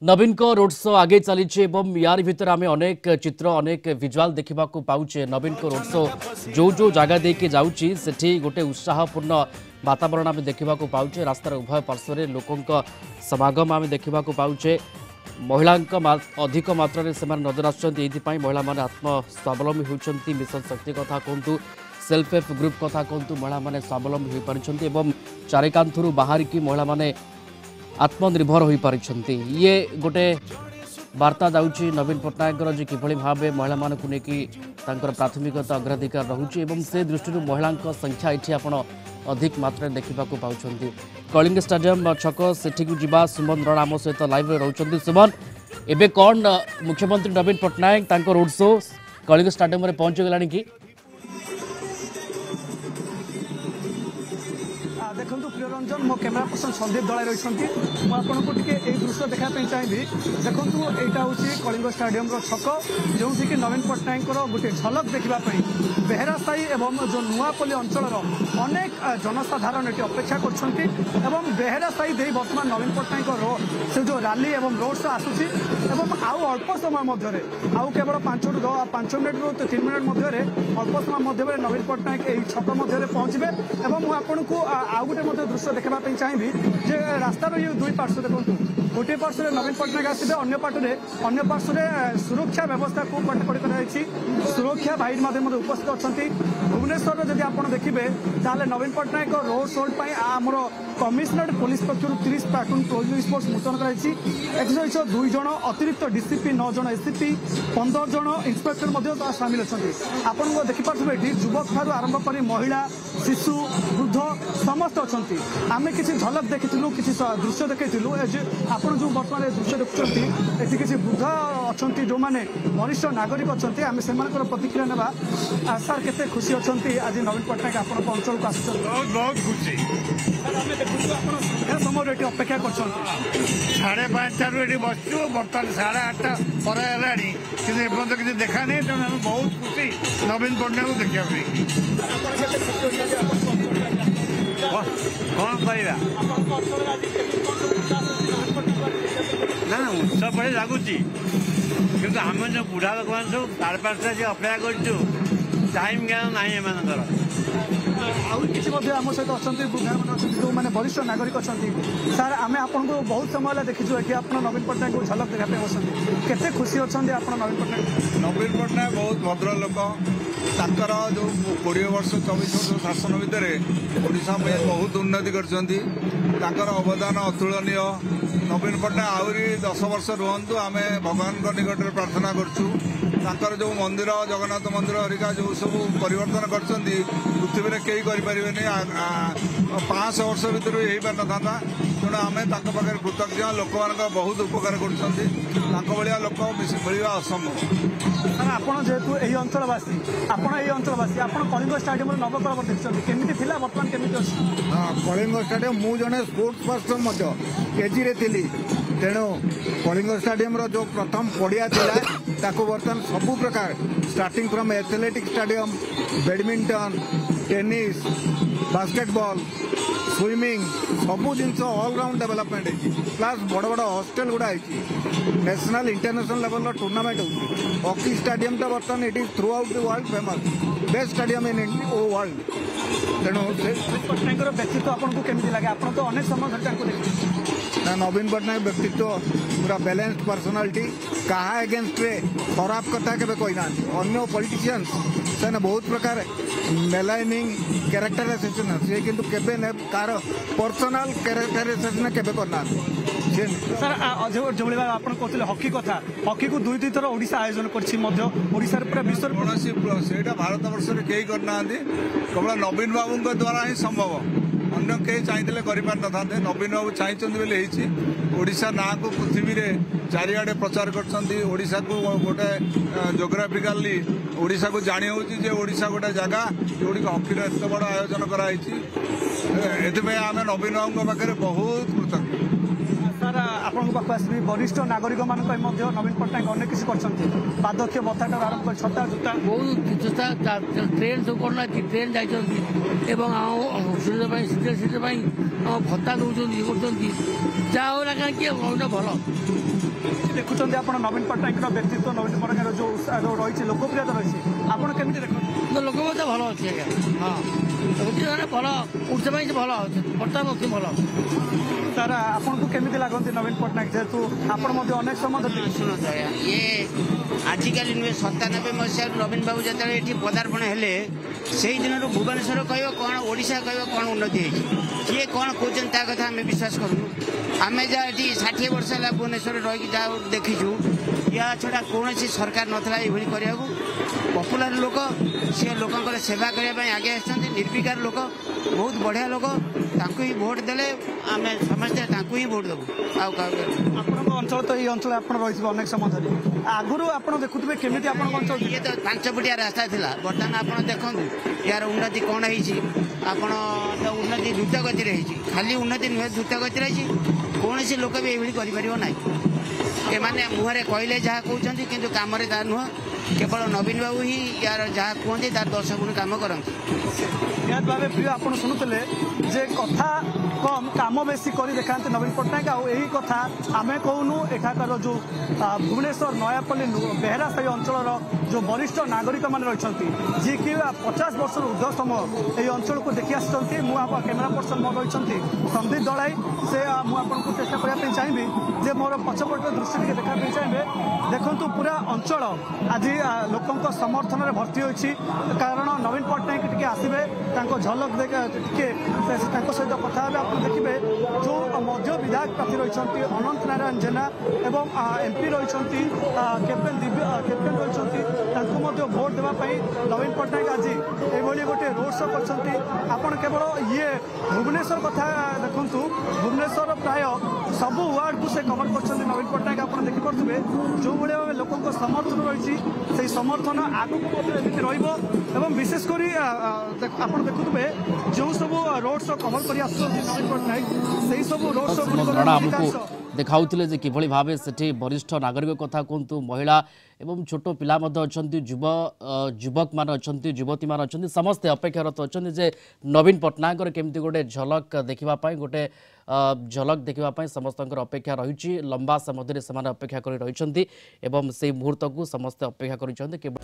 नवीन को road show आगे चली यार भीतर आम अनेक चित्र अनेक विजुआल देखा पाचे। नवीन को रोड शो जो जो जगह देके जाऊँगी सेठी गोटे उत्साहपूर्ण वातावरण आम देखा पाचे। रास्तार उभय पार्श्व लोकों समागम आम देखा पाचे। महिला अधिक मात्रा से नजर आसपाई महिला मैंने आत्मस्वावलम्बी होती। मिशन शक्ति कथा कहतु सेल्फ हेल्प ग्रुप कथा कहतु महिला मैंने स्वावलम्बी हो पारी। चारिकांथु बाहर की महिला मैंने आत्मनिर्भर हो पारी। ये गोटे वार्ता जाऊँगी नवीन पट्टनायक जी किभली भाव महिला मानक लेकिन प्राथमिकता अग्राधिकार रोचे से दृष्टि महिला संख्या ये आप अधिक मात्रा देखा पाँच। कलिंग स्टेडियम छक सेठी जा सुमन रण आम सहित लाइव रोचे। सुमन एबे कौन मुख्यमंत्री Naveen Patnaik road show Kalinga stadium में पहुंच गला कि देखो प्रियरंजन मो कैमेरा पर्सन संदीप दलाई रही आपको टे दृश्य देखापी चाहिए। देखो यहाँ हूँ कलिंग स्टेडियम छक जो कि नवीन पट्टनायक गोटे झलक देखापी बेहरा साई एवं जो नुआपल्ली अंचल अनेक जनसाधारण ये अपेक्षा कर बेहरा साई दे बर्तमान नवीन पट्टनायक से जो रैली एवं रोड शो आसूसी आउ अल्प समय मध्य आउ केवल 5 मिनट रू 3 मिनट मध्य अल्प समय मध्य नवीन पट्टनायक यही छक मध्य पहुँचे। आपन को आउ गोटे दृश्य देखापी चाहिए जे रास्तार ये दुई पार्श्व देखो गोटे पार्श्व नवीन पट्टनायक आसवे अन्य पार्श्व सुरक्षा व्यवस्था को कड़ाकड़ी कर सुरक्षा बाहिनी उपस्थित अच्छा। भुवनेश्वर जब आप देखिए ताले नवीन पट्टनायक रोड शो आमर कमिशनरेट पुलिस पक्षर 30 प्लाटून पुलिस फोर्स मुतयन कर 2 जन अतिरिक्त डीसीपी 9 जन एसीपी 15 जन इंस्पेक्टर सामिल अच्छा। आपन देखिपे ये युवक ठार आरंभ कर महिला शिशु वृद्ध समस्त अच्छा। आम किसी झलक देखी किसी दृश्य देखी आपन जो बर्तमान दृश्य देखुं ये किसी वृद्ध अच्छा जो मैंने वरिष्ठ नागरिक अच्छा आम से प्रतिक्रिया ना सार के खुशी अच्छा आज नवीन पट्टनायक आप अंचल को आस बहुत खुशी समय ये अपेक्षा कर 5:30 ये बसचु बर्तमान 8:30 पर है कि किसी देखा नहीं तेनाली आम बहुत खुशी नवीन पट्टनायक देखा कौन कहवा ना उत्सव भले लगुच कि आम जो बुढ़ा लोक मैंने सब 5:30 अपेक्षा कर टाइम ज्ञान ना एमर किसी आम सहित अच्छा बुढ़ा मैंने जो मैंने वरिष्ठ नागरिक अच्छा। सार आम आपको बहुत समय देखीचु कि आप नवीन पट्टनायक को झलक देखापी बसते केते खुशी अच्छा आप नवीन पट्टनायक बहुत भद्र लोक ताकर जो 20 वर्ष 24 वर्ष शासन भितर ओडिशा में बहुत उन्नति कर अवदान अतुलनीय। नवीन पट्टनायक आहरी 10 वर्ष रुहतु आम भगवान निकट में प्रार्थना कर जो मंदिर जगन्नाथ मंदिर हरिका जो सब परिवर्तन कर पृथ्वी में कई करें 500 वर्ष भर हो पार ना तेणु आम पाखे कृतज्ञ लोक मान बहुत उपकार कर लोक मिलवा असंभव। सर आप जेहेतु यही अंचलवासी अंचलवासी आप कलिंग स्टेडियम नवकलवर देखते केमी थी बर्तमान केमी अच्छी। हाँ कलिंग स्टेडियम मु जड़े स्पोर्ट्स पर्सन केजी थी तेणु कलिंग स्टेडियम जो प्रथम पड़िया बर्तमान सबू प्रकार starting from athletic stadium badminton tennis basketball swimming सबू जिनस ऑलराउंड डेवलपमेंट प्लस बड़ बड़ हॉस्टेल गुड़ा नेशनल इंटरनेशनल लेवल टूर्नामेंट हो हॉकी स्टेडियम बर्तमान it is through out the world famous best stadium in world. तेणु पट्टनायक व्यक्तित्व आपको केमी लगे आप तो अनेक समय ना नवीन पट्टनायक व्यक्तित्व पूरा बैलेंस्ड पर्सनालिटी कहा एगेन्स्ट खराब कथा के कहना अन्य पॉलिटिशियंस से बहुत प्रकार मेलाइनिंग कैरेक्टराइजेशन सी कि कार पर्सनाल कैरेक्टराइजेशन के करना। सर जो आप कहते हॉकी कथा हॉकी को 2-3 थर ओडिशा आयोजन कर पूरा विश्व कौन से भारत वर्ष में कई करना केवल नवीन बाबू द्वारा ही संभव अन्य कई चाहिए कर था नवीन बाबू चाहिए ओडिशा ना को पृथ्वी में चारिआडे प्रचार करशा को गोटे जोग्राफिकाली ओडिशा को जानी होशा गोटे जगह जोड़ी हॉकी एत बड़ आयोजन कराई आम नवीन बाबू पाखे बहुत कृतज्ञ। सर आप ଆପଣଙ୍କ ପାଖକୁ ଆସିବି वरिष्ठ नागरिक ମାନଙ୍କ ପାଇଁ ମଧ୍ୟ ନବୀନ ପଟ୍ଟନାୟକ ଅନେକ କିଛି କରିଛନ୍ତି ପାଦକ୍ଷ ଭତ୍ତାଠାରୁ ଆରମ୍ଭ କରି ଛତା ଜୋତା ବହୁତ ଜୋତା ଟ୍ରେନ୍ ସବୁ କରୁନାହାନ୍ତି ଟ୍ରେନ୍ ଯାଇଛନ୍ତି ଏବଂ ଆମ ଅସୁବିଧା ପାଇଁ ସିରିୟସ୍ ପାଇଁ ଆମ ଭତ୍ତା ଦେଉଛନ୍ତି କରୁଛନ୍ତି ଯାହା ହଉ ନା କାହିଁକି ଭଲ ଦେଖୁଛନ୍ତି ଆପଣ ନବୀନ ପଟ୍ଟନାୟକର ବ୍ୟକ୍ତିତ୍ୱ ନବୀନ ପଟ୍ଟନାୟକର ଯୋଉ ରହିଛି ଲୋକପ୍ରିୟତା ରହିଛି ଆପଣ କେମିତି ଦେଖନ୍ତି ଲୋକ ମଧ୍ୟ ଭଲ ଅଛି ଆଜ୍ଞା ହଁ ଭଲ ଓଡ଼ିଶା ପାଇଁ ଭଲ ଅଛି ବର୍ତ୍ତମାନ ଅଛି ଭଲ ସାର୍ ଆପଣଙ୍କୁ କେମିତି ଲାଗନ୍ତି ନବୀନ ପଟ୍ଟନାୟକ ଯେହେତୁ ଆପଣ ମଧ୍ୟ ଅନେକ ସମୟ ଶୁଣନ୍ତୁ ଆଜ୍ଞା ଇଏ ଆଜିକାଲି ନୁହେଁ 97 ମସିହାରୁ ନବୀନ ବାବୁ ଯେତେବେଳେ ଏଠି ପଦାର୍ପଣ ହେଲେ ସେଇ ଦିନରୁ ଭୁବନେଶ୍ୱର କହିବ କ'ଣ ଓଡ଼ିଶା କହିବ କ'ଣ ଉନ୍ନତି ହେଇଛି କିଏ କ'ଣ କହୁଛନ୍ତି ତା କଥା ଆମେ ବିଶ୍ୱାସ କରୁନୁ ଆମେ ଯାହା ଏଠି 60 ବର୍ଷ ହେଲା ଭୁବନେଶ୍ୱରରେ ରହିକି ଯାହା ଦେଖିଛୁ ୟା ଛଡ଼ା କୌଣସି ସରକାର ନଥିଲା ଏଇଭଳି କରିବାକୁ ପପୁଲାର ଲୋକ ସେ ଲୋକଙ୍କର ସେବା କରିବା ପାଇଁ ଆଗେ ଆସିଛନ୍ତି ନିର୍ବିକାର ଲୋକ ବହୁତ ବଢ଼ିଆ ଲୋକ ତାଙ୍କୁ ହିଁ ଭୋଟ ଦେଲେ ଆମେ ସମସ୍ତେ ତାଙ୍କୁ ହିଁ ଭୋଟ ଦେବୁ ଆଉ କାହାକୁ ଆପଣଙ୍କ ଅଞ୍ଚଳ ତ ଏଇ ଅଞ୍ଚଳ ଆପଣ ରହିଥିବେ ଅନେକ ସମୟ ଧରି ଆଗରୁ ଆପଣ ଦେଖୁଥିବେ କେମିତି ଆପଣଙ୍କ ଅଞ୍ଚଳ ଇଏ ତ 5 ଫୁଟିଆ ରାସ୍ତା ଥିଲା ବର୍ତ୍ତମାନ ଆପଣ ଦେଖନ୍ତୁ ୟାର ଉନ୍ନତି କ'ଣ ହେଇଛି ଆପଣ ତ ଉନ୍ନତି ଦ୍ରୁତ ଗତିରେ ହେଇଛି ଖାଲି ଉନ୍ନତି ନୁହେଁ ଦ୍ରୁତ ଗତିରେ ହେଇଛି କୌଣସି ଲୋକ ବି ଏଇଭଳି କରିପାରିବ ନାହିଁ ଏମାନେ ମୁହଁରେ କହିଲେ ଯାହା କହୁଛନ୍ତି କିନ୍ତୁ କାମରେ ତାହା ନୁହଁ କେବଳ ନବୀନ ବାବୁ ହିଁ ୟାର ଯାହା କୁହନ୍ତି ତାର 10 ଗୁଣ କାମ କରନ୍ତି ନିହାତି ଭାବେ ପ୍ରିୟ ଆପଣ ଶୁଣୁଥିଲେ ଯେ କଥା କମ୍ କାମ ବେଶୀ କରି ଦେଖାନ୍ତି ନବୀନ ପଟ୍ଟନାୟକ ଆଉ ଏହି କଥା ଆମେ କହୁନୁ ଏଠାକାର ଯେଉଁ ଭୁବନେଶ୍ୱର ନୟାପଲ୍ଲୀ ବେହେରା ସାହି ଅଞ୍ଚଳର ଯେଉଁ ବରିଷ୍ଠ ନାଗରିକମାନେ ରହିଛନ୍ତି ଯିଏକି 50 ବର୍ଷରୁ ଉର୍ଦ୍ଧ୍ୱ ସମୟ ଏହି ଅଞ୍ଚଳକୁ ଦେଖି ଆସିଛନ୍ତି ମୁଁ କ୍ୟାମେରା ପର୍ସନ ମୋର ରହିଛନ୍ତି ସନ୍ଦୀପ ଦଳାଇ ସେ ମୁଁ ଆପଣଙ୍କୁ ଚେଷ୍ଟା କରିବା ପାଇଁ ଚାହିଁବି ଯେ ମୋର ପଛପଟ ଦୃଶ୍ୟ ଟିକେ ଦେଖିବା ପାଇଁ ଚାହିଁବେ ଦେଖନ୍ତୁ ପୁରା ଅଞ୍ଚଳ ଆଜି ଲୋକଙ୍କ ସମର୍ଥନରେ ଭର୍ତ୍ତି ହୋଇଛି କାରଣ ନବୀନ ପଟ୍ଟନାୟକ ଟିକେ ଆସିବେ ତାଙ୍କ ଝଲକ ଟିକେ ତାଙ୍କ ସହିତ କଥା ହେବେ ଆପଣ ଦେଖିବେ ଯେଉଁ ମଧ୍ୟ ବିଧାୟକ ପ୍ରାର୍ଥୀ ରହିଛନ୍ତି ଅନନ୍ତ ନାରାୟଣ ଜେନା ଏବଂ ଏମ୍ପି ରହିଛନ୍ତି କ୍ୟାପ୍ଟେନ୍ ରହିଛନ୍ତି ତାଙ୍କୁ ମଧ୍ୟ ଭୋଟ ଦେବା ପାଇଁ ନବୀନ ପଟ୍ଟନାୟକ ଆଜି ଏଭଳି ଗୋଟେ ରୋଡ୍ ଶୋ କରିଛନ୍ତି ଆପଣ କେବଳ ଇଏ ଭୁବନେଶ୍ୱର କଥା ଦେଖନ୍ତୁ ଭୁବନେଶ୍ୱର ପ୍ରାୟ ସବୁ ୱାର୍ଡକୁ ସେ କଭର କରିଛନ୍ତି ନବୀନ ପଟ୍ଟନାୟକ ଆପଣ ଦେଖିପାରୁଥିବେ ଯେଉଁଭଳି ଭାବେ ଲୋକଙ୍କ ସମର୍ଥନ ରହିଛି ସେହି ସମର୍ଥନ ଆଗକୁ ମଧ୍ୟ ଏମିତି ରହିବ ଏବଂ ବିଶେଷ କରି ଆପଣ ଦେଖୁଥିବେ ଯେଉଁ ସବୁ ରୋଡ୍ ଶୋ କଭର କରି ଆସୁଛନ୍ତି ନବୀନ ପଟ୍ଟନାୟକ ସେହି ସବୁ ରୋଡ୍ ଶୋ ଆମକୁ ଦେଖାଉଥିଲେ ଯେ କିଭଳି ଭାବେ ସେଠି ବରିଷ୍ଠ ନାଗରିକ କଥା କୁହନ୍ତୁ ମହିଳା ଏବଂ ଛୋଟ ପିଲା ମଧ୍ୟ ଅଛନ୍ତି ଯୁବକମାନେ ଅଛନ୍ତି ଯୁବତୀମାନେ ଅଛନ୍ତି ସମସ୍ତେ ଅପେକ୍ଷାରତ ଅଛନ୍ତି ଯେ ନବୀନ ପଟ୍ଟନାୟକର କେମିତି ଗୋଟେ ଝଲକ ଦେଖିବା ପାଇଁ ଗୋଟେ ଝଲକ ଦେଖିବା ପାଇଁ ସମସ୍ତଙ୍କର ଅପେକ୍ଷା ରହିଛି ଲମ୍ବା ସମୟ ଧରି ସେମାନେ ଅପେକ୍ଷା କରି ରହିଛନ୍ତି ଏବଂ ସେହି ମୁହୂର୍ତ୍ତକୁ ସମସ୍ତେ ଅପେକ୍ଷା କରିଛନ୍ତି କେବଳ